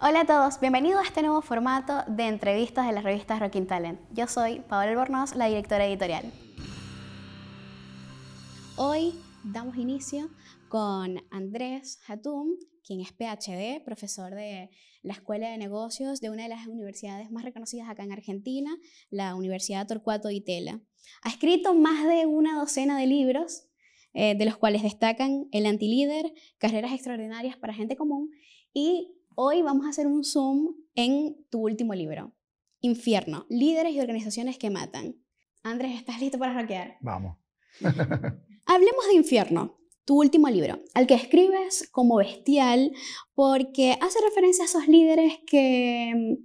Hola a todos, bienvenidos a este nuevo formato de entrevistas de la revista Rocking Talent. Yo soy Paola Albornoz, la directora editorial. Hoy damos inicio con Andrés Hatum, quien es PhD, profesor de la Escuela de Negocios de una de las universidades más reconocidas acá en Argentina, la Universidad Torcuato Di Tella. Ha escrito más de una docena de libros, de los cuales destacan El Antilíder, Carreras Extraordinarias para Gente Común, y hoy vamos a hacer un zoom en tu último libro, Infierno, líderes y organizaciones que matan. Andrés, ¿estás listo para rockear? Vamos. Hablemos de Infierno, tu último libro, al que escribes como bestial porque hace referencia a esos líderes que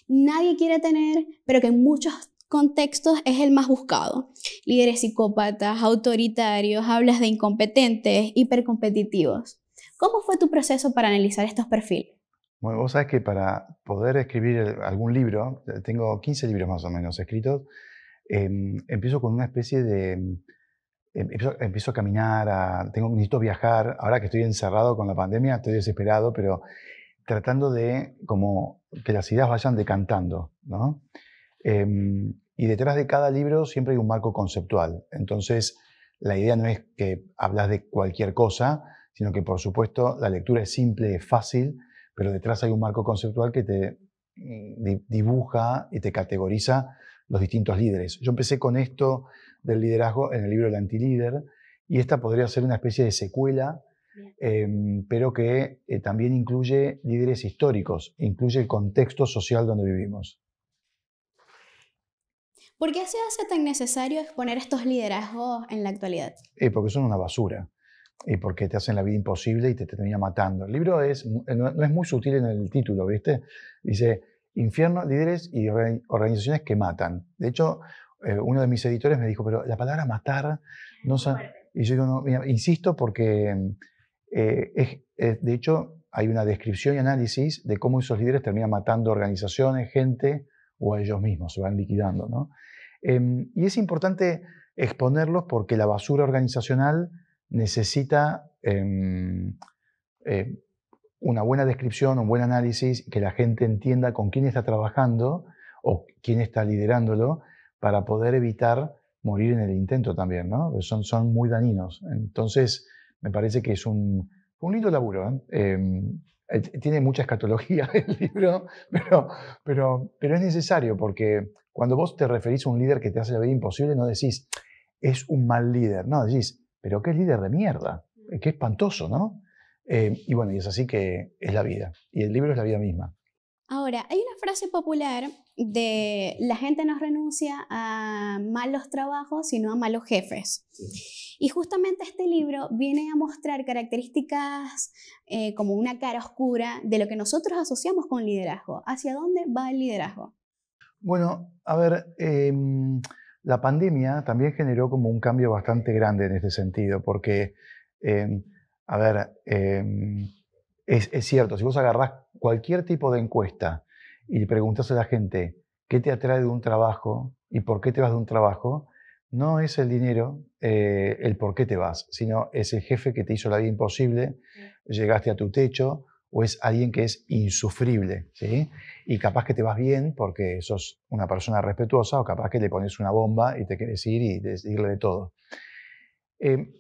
nadie quiere tener, pero que en muchos contextos es el más buscado. Líderes psicópatas, autoritarios, hablas de incompetentes, hipercompetitivos. ¿Cómo fue tu proceso para analizar estos perfiles? Bueno, vos sabés que para poder escribir algún libro, tengo 15 libros más o menos escritos, empiezo con una especie de... empiezo a caminar, necesito viajar. Ahora que estoy encerrado con la pandemia, estoy desesperado, pero tratando de como que las ideas vayan decantando, ¿no? Y detrás de cada libro siempre hay un marco conceptual. Entonces, la idea no es que hablas de cualquier cosa, sino que, por supuesto, la lectura es simple, es fácil, pero detrás hay un marco conceptual que te dibuja y te categoriza los distintos líderes. Yo empecé con esto del liderazgo en el libro El Antilíder, y esta podría ser una especie de secuela, pero que también incluye líderes históricos, incluye el contexto social donde vivimos. ¿Por qué se hace tan necesario exponer estos liderazgos en la actualidad? Porque son una basura, y porque te hacen la vida imposible y te termina matando. El libro no es muy sutil en el título, ¿viste? Dice, Infierno, líderes y organizaciones que matan. De hecho, uno de mis editores me dijo, pero la palabra matar, no sé. Y yo digo, no, mira, insisto porque, de hecho, hay una descripción y análisis de cómo esos líderes terminan matando organizaciones, gente, o a ellos mismos, se van liquidando, ¿no? Y es importante exponerlos porque la basura organizacional necesita una buena descripción, un buen análisis, que la gente entienda con quién está trabajando o quién está liderándolo para poder evitar morir en el intento también, ¿no? Son muy dañinos. Entonces, me parece que es un lindo laburo, ¿eh? Tiene mucha escatología el libro, pero es necesario porque cuando vos te referís a un líder que te hace la vida imposible, no decís, es un mal líder, no, decís, pero qué líder de mierda, qué espantoso, ¿no? Y bueno, y es así que es la vida. Y el libro es la vida misma. Ahora, hay una frase popular de la gente no renuncia a malos trabajos, sino a malos jefes. Sí. Y justamente este libro viene a mostrar características como una cara oscura de lo que nosotros asociamos con liderazgo. ¿Hacia dónde va el liderazgo? Bueno, a ver, la pandemia también generó como un cambio bastante grande en este sentido, porque, a ver, es cierto, si vos agarrás cualquier tipo de encuesta y le preguntás a la gente qué te atrae de un trabajo y por qué te vas de un trabajo, no es el dinero el por qué te vas, sino es el jefe que te hizo la vida imposible, llegaste a tu techo, o es alguien que es insufrible, ¿sí? Y capaz que te vas bien porque sos una persona respetuosa, o capaz que le pones una bomba y te quieres ir y decirle de todo. Eh,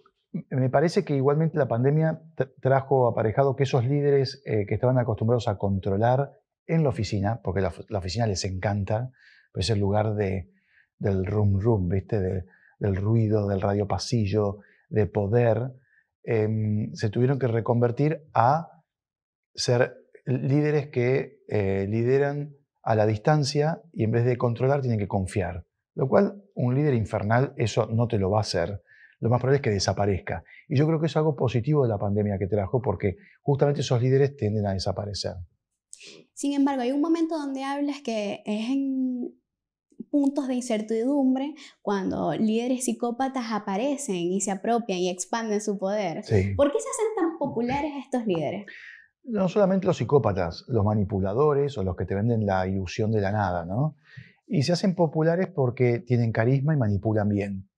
Me parece que igualmente la pandemia trajo aparejado que esos líderes que estaban acostumbrados a controlar en la oficina, porque la oficina les encanta, pues es el lugar del rum rum, ¿viste? Del ruido, del radio pasillo, de poder, se tuvieron que reconvertir a ser líderes que lideran a la distancia y en vez de controlar tienen que confiar. Lo cual un líder infernal eso no te lo va a hacer. Lo más probable es que desaparezca. Y yo creo que es algo positivo de la pandemia que trajo porque justamente esos líderes tienden a desaparecer. Sin embargo, hay un momento donde hablas que es en puntos de incertidumbre cuando líderes psicópatas aparecen y se apropian y expanden su poder. Sí. ¿Por qué se hacen tan populares estos líderes? No solamente los psicópatas, los manipuladores o los que te venden la ilusión de la nada, ¿no? Y se hacen populares porque tienen carisma y manipulan bien.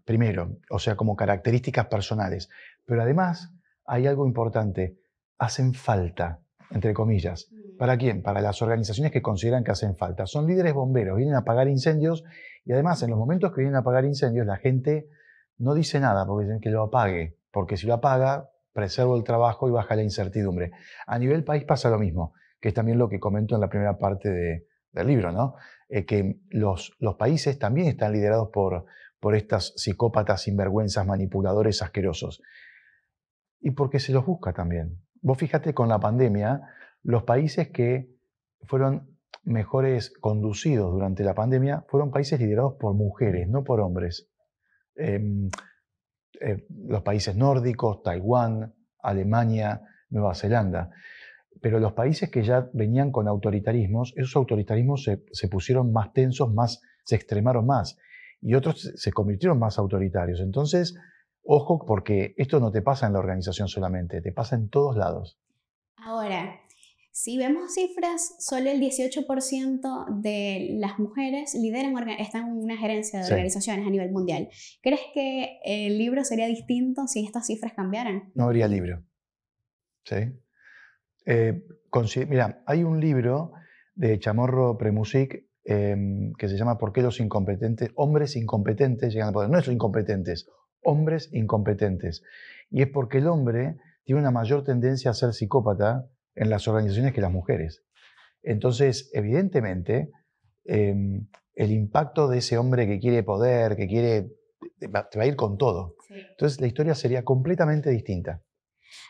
Primero, o sea, como características personales. Pero además hay algo importante, hacen falta. entre comillas. ¿Para quién? Para las organizaciones que consideran que hacen falta. Son líderes bomberos, vienen a apagar incendios y además en los momentos que vienen a apagar incendios la gente no dice nada porque dicen que lo apague, porque si lo apaga preservo el trabajo y baja la incertidumbre. A nivel país pasa lo mismo, que es también lo que comento en la primera parte del libro, ¿no? Que los países también están liderados por estas psicópatas, sinvergüenzas, manipuladores asquerosos. Y porque se los busca también. Vos fíjate con la pandemia, los países que fueron mejores conducidos durante la pandemia fueron países liderados por mujeres, no por hombres. Los países nórdicos, Taiwán, Alemania, Nueva Zelanda. Pero los países que ya venían con autoritarismos, esos autoritarismos se pusieron más tensos, se extremaron más. Y otros se convirtieron más autoritarios. Entonces, ojo, porque esto no te pasa en la organización solamente, te pasa en todos lados. Ahora, si vemos cifras, solo el 18% de las mujeres están en una gerencia de organizaciones a nivel mundial. ¿Crees que el libro sería distinto si estas cifras cambiaran? No habría libro. ¿Sí? Mira, hay un libro de Chamorro Premusic que se llama ¿Por qué los hombres incompetentes llegan al poder? No es los incompetentes, hombres incompetentes. Y es porque el hombre tiene una mayor tendencia a ser psicópata en las organizaciones que las mujeres. Entonces, evidentemente, el impacto de ese hombre que quiere poder, te va a ir con todo. Sí. Entonces, la historia sería completamente distinta.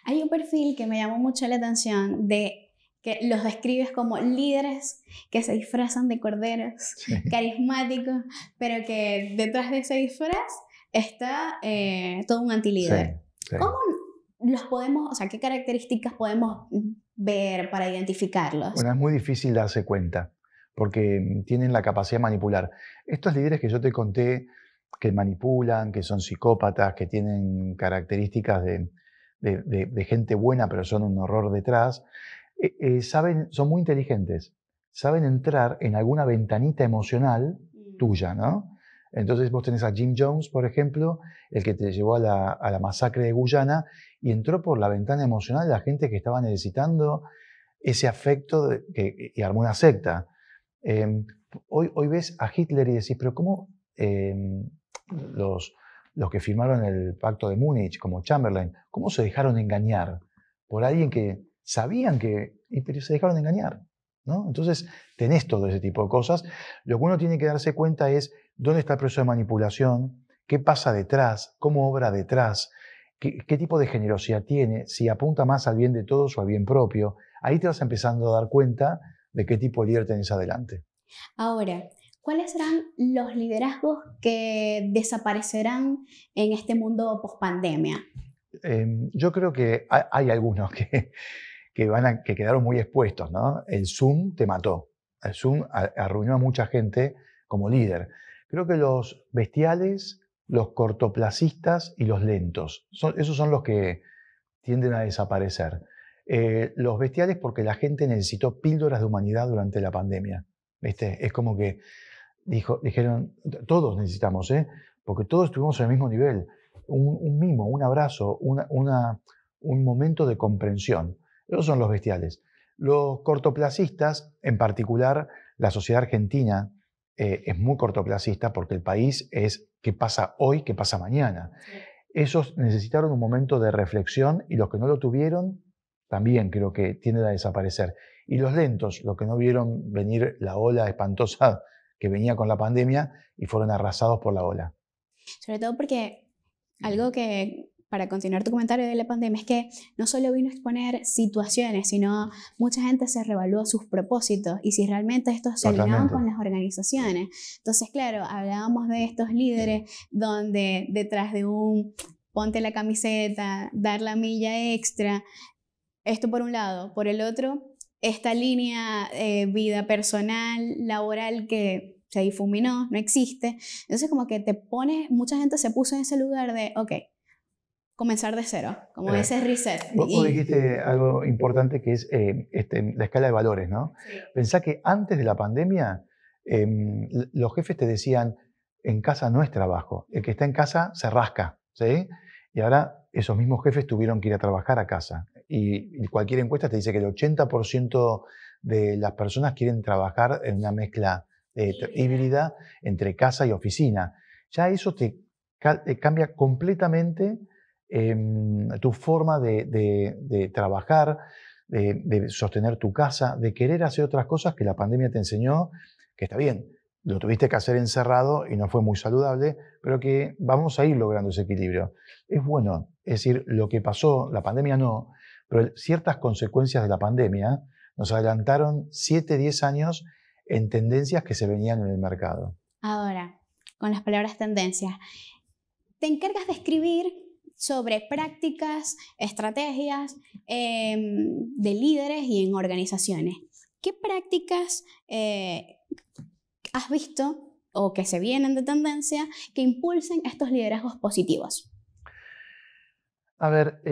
Hay un perfil que me llamó mucho la atención que los describes como líderes que se disfrazan de corderos, sí, carismáticos, pero que detrás de ese disfraz está todo un antilíder. Sí, sí. ¿Cómo los podemos, o sea, qué características podemos ver para identificarlos? Bueno, es muy difícil darse cuenta, porque tienen la capacidad de manipular. Estos líderes que yo te conté, que manipulan, que son psicópatas, que tienen características de gente buena, pero son un horror detrás, son muy inteligentes, saben entrar en alguna ventanita emocional tuya, ¿no? Entonces vos tenés a Jim Jones, por ejemplo, el que te llevó a la masacre de Guyana, y entró por la ventana emocional de la gente que estaba necesitando ese afecto y armó una secta. Hoy ves a Hitler y decís, pero ¿cómo los que firmaron el pacto de Múnich, como Chamberlain, cómo se dejaron engañar por alguien que sabían pero se dejaron engañar, ¿no? Entonces tenés todo ese tipo de cosas. Lo que uno tiene que darse cuenta es dónde está el proceso de manipulación, qué pasa detrás, cómo obra detrás, qué tipo de generosidad tiene, si apunta más al bien de todos o al bien propio. Ahí te vas empezando a dar cuenta de qué tipo de líder tenés adelante. Ahora, ¿cuáles serán los liderazgos que desaparecerán en este mundo post-pandemia? Yo creo que hay algunos que quedaron muy expuestos, ¿no? El Zoom te mató. El Zoom arruinó a mucha gente como líder. Creo que los bestiales, los cortoplacistas y los lentos, esos son los que tienden a desaparecer. Los bestiales porque la gente necesitó píldoras de humanidad durante la pandemia. ¿Viste? Es como que dijeron, todos necesitamos, porque todos estuvimos en el mismo nivel. Un mimo, un abrazo, un momento de comprensión. Esos son los bestiales. Los cortoplacistas, en particular la sociedad argentina, es muy cortoplacista porque el país es qué pasa hoy, qué pasa mañana. Sí. Esos necesitaron un momento de reflexión y los que no lo tuvieron también creo que tienden a desaparecer. Y los lentos, los que no vieron venir la ola espantosa que venía con la pandemia y fueron arrasados por la ola. Sobre todo porque algo que, para continuar tu comentario de la pandemia, es que no solo vino a exponer situaciones, sino mucha gente se reevaluó sus propósitos y si realmente estos se alineaban con las organizaciones. Entonces, claro, hablábamos de estos líderes donde detrás de un ponte la camiseta, dar la milla extra, esto por un lado, por el otro, esta línea vida personal, laboral que se difuminó, no existe. Entonces como que mucha gente se puso en ese lugar de, ok, comenzar de cero, como ese reset. Vos dijiste algo importante que es la escala de valores, ¿no? Sí. Pensá que antes de la pandemia los jefes te decían, en casa no es trabajo, el que está en casa se rasca, ¿sí? Y ahora esos mismos jefes tuvieron que ir a trabajar a casa. y cualquier encuesta te dice que el 80% de las personas quieren trabajar en una mezcla híbrida entre casa y oficina. Ya eso te cambia completamente tu forma de trabajar, de sostener tu casa, de querer hacer otras cosas que la pandemia te enseñó, que está bien, lo tuviste que hacer encerrado y no fue muy saludable, pero que vamos a ir logrando ese equilibrio. Es bueno, es decir, lo que pasó, la pandemia no, pero ciertas consecuencias de la pandemia nos adelantaron 7, 10 años en tendencias que se venían en el mercado. Ahora, con las palabras tendencias, te encargas de escribir sobre prácticas, estrategias de líderes y en organizaciones. ¿Qué prácticas has visto o que se vienen de tendencia que impulsen estos liderazgos positivos? A ver,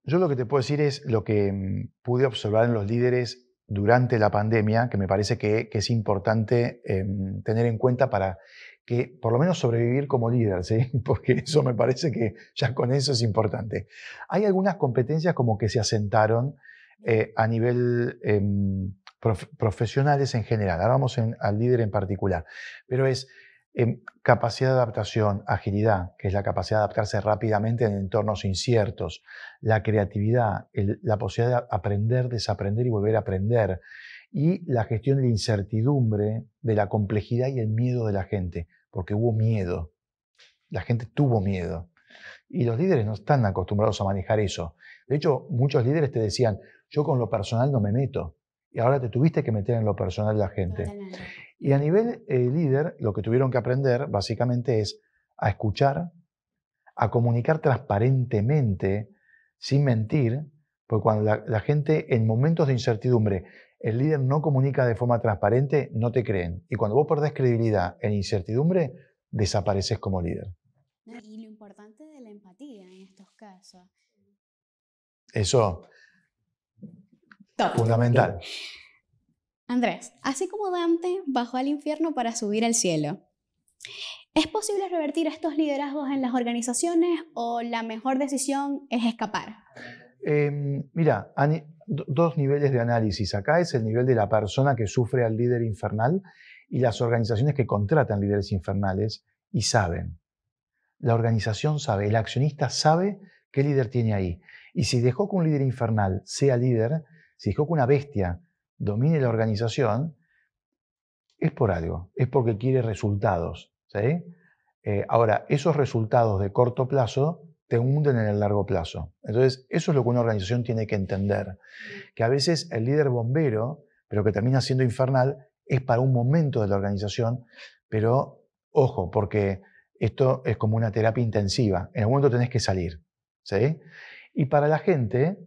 yo lo que te puedo decir es lo que pude observar en los líderes durante la pandemia, que me parece que es importante tener en cuenta para que por lo menos sobrevivir como líder, ¿sí? Porque eso me parece que ya con eso es importante. Hay algunas competencias como que se asentaron a nivel profesionales en general. Ahora vamos al líder en particular, pero es capacidad de adaptación, agilidad, que es la capacidad de adaptarse rápidamente en entornos inciertos, la creatividad, la posibilidad de aprender, desaprender y volver a aprender, y la gestión de la incertidumbre, de la complejidad y el miedo de la gente, porque hubo miedo, la gente tuvo miedo, y los líderes no están acostumbrados a manejar eso. De hecho, muchos líderes te decían, yo con lo personal no me meto, y ahora te tuviste que meter en lo personal de la gente. Totalmente. Y a nivel líder, lo que tuvieron que aprender básicamente es a escuchar, a comunicar transparentemente, sin mentir, porque cuando la gente en momentos de incertidumbre, el líder no comunica de forma transparente, no te creen. Y cuando vos perdés credibilidad en incertidumbre, desapareces como líder. Y lo importante de la empatía en estos casos. Eso, Top. fundamental. Andrés, así como Dante bajó al infierno para subir al cielo, ¿es posible revertir estos liderazgos en las organizaciones o la mejor decisión es escapar? Mira, dos niveles de análisis. Acá es el nivel de la persona que sufre al líder infernal y las organizaciones que contratan líderes infernales y saben. La organización sabe, el accionista sabe qué líder tiene ahí. Y si dejó que un líder infernal sea líder, si dejó que una bestia domine la organización, es por algo, es porque quiere resultados, ¿sí? Ahora, esos resultados de corto plazo te hunden en el largo plazo. Entonces, eso es lo que una organización tiene que entender, que a veces el líder bombero, pero que termina siendo infernal, es para un momento de la organización, pero ojo, porque esto es como una terapia intensiva, en algún momento tenés que salir, ¿sí? Y para la gente,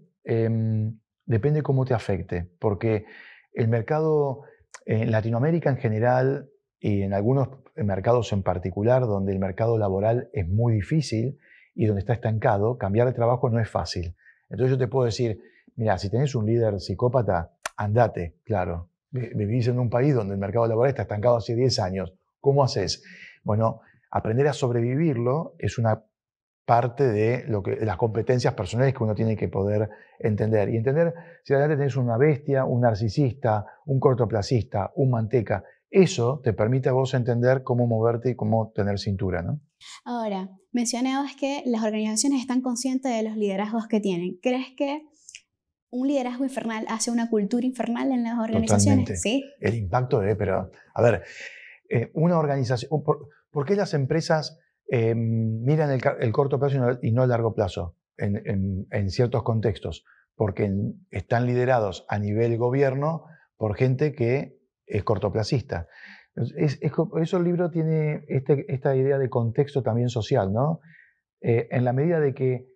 depende cómo te afecte, porque el mercado en Latinoamérica en general y en algunos mercados en particular, donde el mercado laboral es muy difícil y donde está estancado, cambiar de trabajo no es fácil. Entonces yo te puedo decir, mira, si tenés un líder psicópata, andate, claro. Vivís en un país donde el mercado laboral está estancado hace 10 años. ¿Cómo haces? Bueno, aprender a sobrevivirlo es una parte de las competencias personales que uno tiene que poder entender. Y entender si adelante tenés una bestia, un narcisista, un cortoplacista, un manteca. Eso te permite a vos entender cómo moverte y cómo tener cintura, ¿no? Ahora, mencionabas que las organizaciones están conscientes de los liderazgos que tienen. ¿Crees que un liderazgo infernal hace una cultura infernal en las organizaciones? Totalmente. Sí. El impacto pero, a ver, una organización, ¿por qué las empresas miran el corto plazo y no el largo plazo en ciertos contextos? Porque están liderados a nivel gobierno por gente que es cortoplacista. Por eso el libro tiene esta idea de contexto también social, ¿no? En la medida de que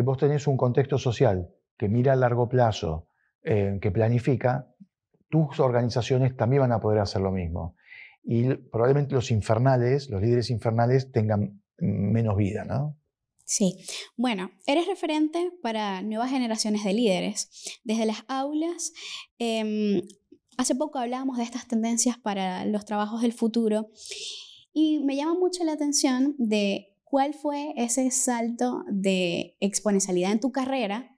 vos tenés un contexto social que mira a largo plazo, que planifica, tus organizaciones también van a poder hacer lo mismo. Y probablemente los líderes infernales tengan menos vida, ¿no? Sí. Bueno, eres referente para nuevas generaciones de líderes. Desde las aulas, hace poco hablábamos de estas tendencias para los trabajos del futuro y me llama mucho la atención de cuál fue ese salto de exponencialidad en tu carrera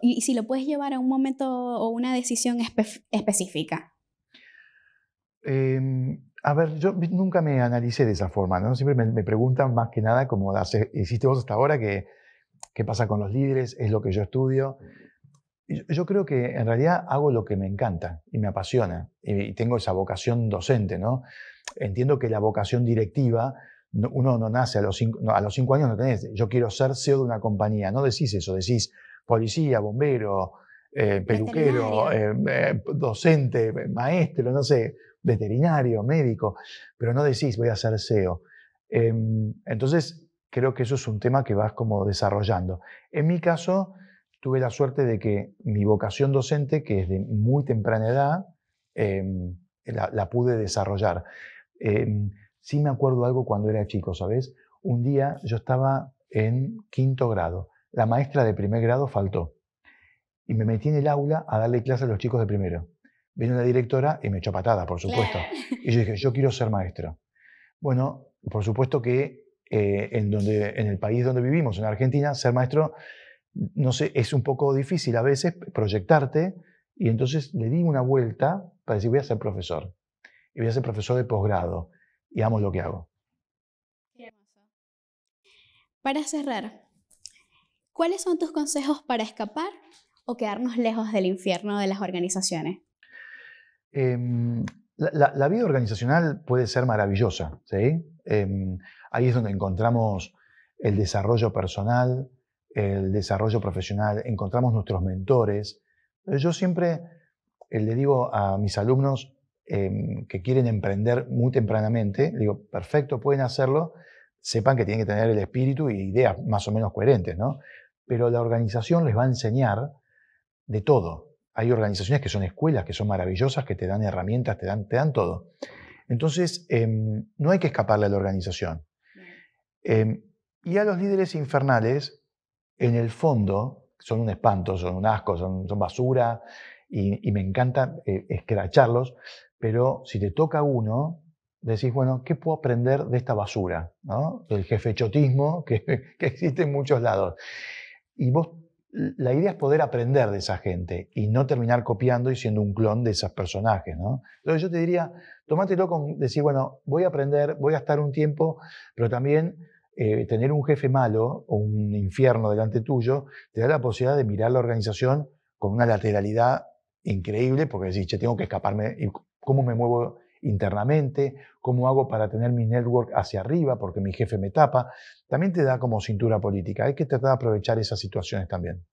y si lo puedes llevar a un momento o una decisión específica. A ver, yo nunca me analicé de esa forma, ¿no? Siempre me preguntan más que nada, como hiciste vos hasta ahora, qué pasa con los líderes, es lo que yo estudio. Yo creo que en realidad hago lo que me encanta y me apasiona, y tengo esa vocación docente, ¿no? Entiendo que la vocación directiva, uno no nace a los 5 años, no tenés, yo quiero ser CEO de una compañía, no decís eso, decís policía, bombero, peluquero, docente, maestro, no sé, veterinario, médico, pero no decís voy a ser CEO. Entonces, creo que eso es un tema que vas como desarrollando. En mi caso, tuve la suerte de que mi vocación docente, que es de muy temprana edad, la pude desarrollar. Sí me acuerdo algo cuando era chico, ¿sabes? Un día yo estaba en 5º grado. La maestra de 1er grado faltó. Y me metí en el aula a darle clase a los chicos de primero. Vino la directora y me echó patada, por supuesto. Claro. Y yo dije, yo quiero ser maestro. Bueno, por supuesto que en el país donde vivimos, en Argentina, ser maestro, no sé, es un poco difícil a veces proyectarte, y entonces le di una vuelta para decir, voy a ser profesor. Y voy a ser profesor de posgrado. Y amo lo que hago. Qué hermoso. Para cerrar, ¿cuáles son tus consejos para escapar o quedarnos lejos del infierno de las organizaciones? La vida organizacional puede ser maravillosa, ¿sí? Ahí es donde encontramos el desarrollo personal, el desarrollo profesional, encontramos nuestros mentores. Yo siempre le digo a mis alumnos que quieren emprender muy tempranamente, digo, perfecto, pueden hacerlo, sepan que tienen que tener el espíritu y ideas más o menos coherentes, ¿no? Pero la organización les va a enseñar de todo. Hay organizaciones que son escuelas, que son maravillosas, que te dan herramientas, te dan todo. Entonces, no hay que escaparle a la organización. Y a los líderes infernales, en el fondo, son un espanto, son un asco, son basura, y me encanta escracharlos, pero si te toca uno, decís, bueno, ¿qué puedo aprender de esta basura? ¿No? El jefechotismo que existe en muchos lados. Y la idea es poder aprender de esa gente y no terminar copiando y siendo un clon de esos personajes, ¿no? Entonces yo te diría, tómatelo con decir, bueno, voy a aprender, voy a estar un tiempo, pero también tener un jefe malo o un infierno delante tuyo te da la posibilidad de mirar la organización con una lateralidad increíble, porque decís, che, tengo que escaparme, y ¿cómo me muevo internamente? ¿Cómo hago para tener mi network hacia arriba? Porque mi jefe me tapa. También te da como cintura política. Hay que tratar de aprovechar esas situaciones también.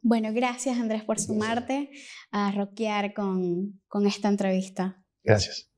Bueno, gracias Andrés por sumarte a rockear con esta entrevista. Gracias.